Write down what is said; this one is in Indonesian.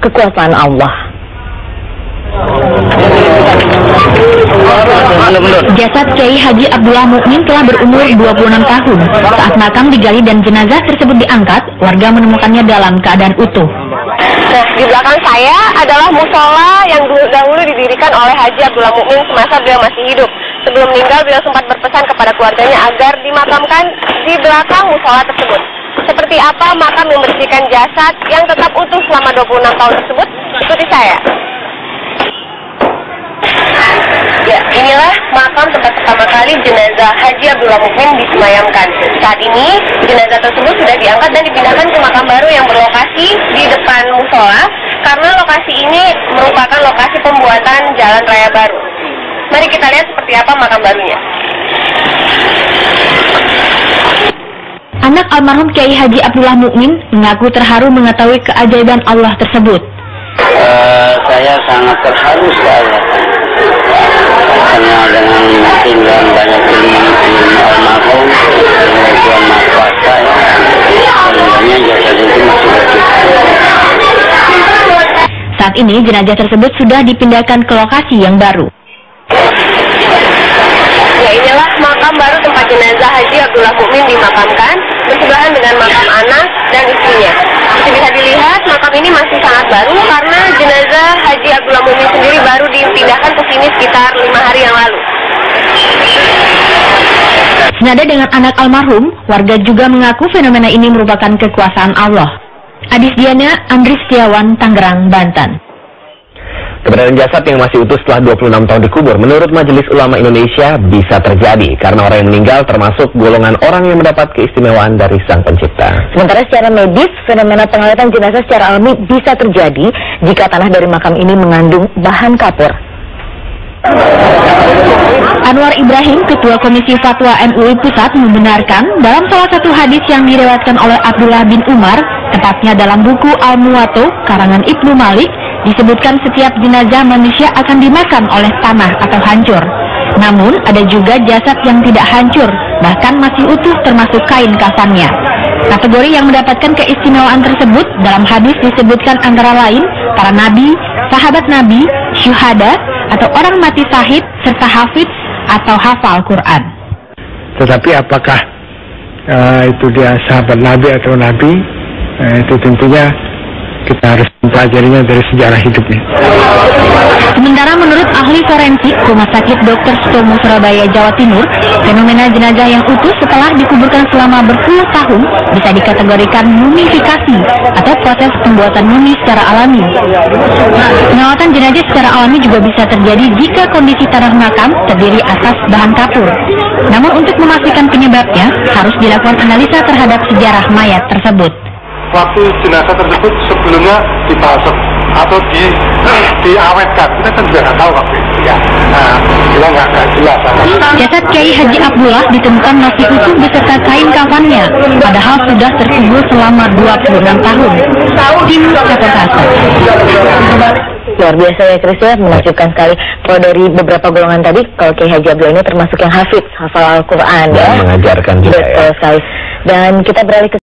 kekuasaan Allah. Jasad Kiai Haji Abdullah Mukmin telah berumur 26 tahun. Saat makam digali dan jenazah tersebut diangkat, warga menemukannya dalam keadaan utuh. Nah, di belakang saya adalah musola yang dahulu didirikan oleh Haji Abdullah Mukmin semasa beliau masih hidup. Sebelum meninggal, beliau sempat berpesan kepada keluarganya agar dimakamkan di belakang musola tersebut. Seperti apa makam yang membersihkan jasad yang tetap utuh selama 26 tahun tersebut? Ikuti saya. Ya, inilah makam tempat pertama kali jenazah Haji Abdullah Mukmin disemayamkan. Saat ini, jenazah tersebut sudah diangkat dan dipindahkan ke makam baru yang berlokasi di depan musola, karena lokasi ini merupakan lokasi pembuatan jalan raya baru. Mari kita lihat seperti apa makam barunya. Anak almarhum Kiai Haji Abdullah Mukmin mengaku terharu mengetahui keajaiban Allah tersebut. Saya sangat terharu sekali karena dengan tinggal banyak ilmu almarhum, Tuhan Maha Kuasa, sebenarnya jasad itu masih hidup. Saat ini jenazah tersebut sudah dipindahkan ke lokasi yang baru. Ya, inilah makam baru tempat jenazah Haji Abdullah Mukmin dimakamkan, bersebelahan dengan makam anak dan istrinya. Seperti bisa dilihat, makam ini masih sangat baru karena jenazah Haji Abdullah Mukmin sendiri baru dipindahkan ke sini sekitar 5 hari yang lalu. Senada dengan anak almarhum, warga juga mengaku fenomena ini merupakan kekuasaan Allah. Adis Diana, Andri Setiawan, Tangerang, Banten. Keberadaan jasad yang masih utuh setelah 26 tahun dikubur menurut Majelis Ulama Indonesia bisa terjadi karena orang yang meninggal termasuk golongan orang yang mendapat keistimewaan dari Sang Pencipta. Sementara secara medis, fenomena pengawetan jenazah secara alami bisa terjadi jika tanah dari makam ini mengandung bahan kapur. Anwar Ibrahim, Ketua Komisi Fatwa MUI Pusat, membenarkan dalam salah satu hadis yang diriwayatkan oleh Abdullah bin Umar, tepatnya dalam buku Al-Muwatta karangan Ibnu Malik, disebutkan setiap jenazah manusia akan dimakan oleh tanah atau hancur. Namun, ada juga jasad yang tidak hancur, bahkan masih utuh termasuk kain kafannya. Kategori yang mendapatkan keistimewaan tersebut dalam hadis disebutkan antara lain para nabi, sahabat nabi, syuhada, atau orang mati syahid, serta hafidz atau hafal Quran. Tetapi apakah itu dia sahabat nabi atau nabi, itu tentunya kita harus mempelajarinya dari sejarah hidupnya. Sementara menurut ahli forensik Rumah Sakit Dr. Sutomo Surabaya, Jawa Timur, fenomena jenazah yang utuh setelah dikuburkan selama berpuluh tahun bisa dikategorikan mumifikasi atau proses pembuatan mumi secara alami. Pengawatan jenazah secara alami juga bisa terjadi jika kondisi tanah makam terdiri atas bahan kapur. Namun untuk memastikan penyebabnya harus dilakukan analisa terhadap sejarah mayat tersebut. Waktu jenazah tersebut sebelumnya dipasok atau diawetkan, kita kan juga nggak tahu waktu itu ya. Nah, kita nggak jelas. Jasad Kiai Haji Abdullah ditemukan masih utuh beserta kain kafannya, padahal sudah terkubur selama 26 tahun. Tim Jakarta. Luar biasa ya Chris ya, menakjubkan sekali. Kalau dari beberapa golongan tadi, kalau Kiai Haji Abdullah ini termasuk yang hafidz, hafal Al-Quran ya. Mengajarkan juga. Betul sekali. Dan kita beralih ke